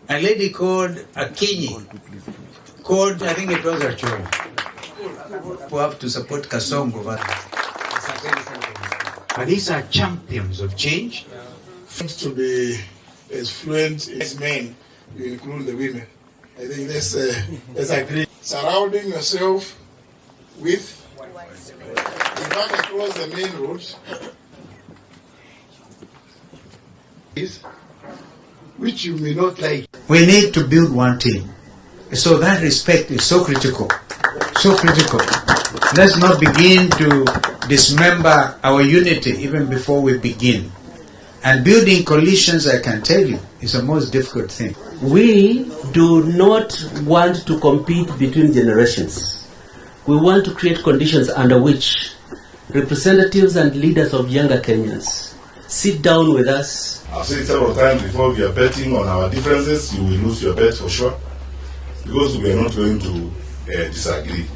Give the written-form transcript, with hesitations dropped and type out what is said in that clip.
A lady called Akinyi called, I think it was a show, who have to support Kasongo. But these are champions of change. To be as fluent as men, you include the women. I think that's agree. Surrounding yourself with, if I can cross the main road, which you may not like. We need to build one team. So that respect is so critical. So critical. Let's not begin to dismember our unity even before we begin. And building coalitions, I can tell you, is the most difficult thing. We do not want to compete between generations. We want to create conditions under which representatives and leaders of younger Kenyans sit down with us. I've said several times before, we are betting on our differences. You will lose your bet for sure, because we are not going to disagree.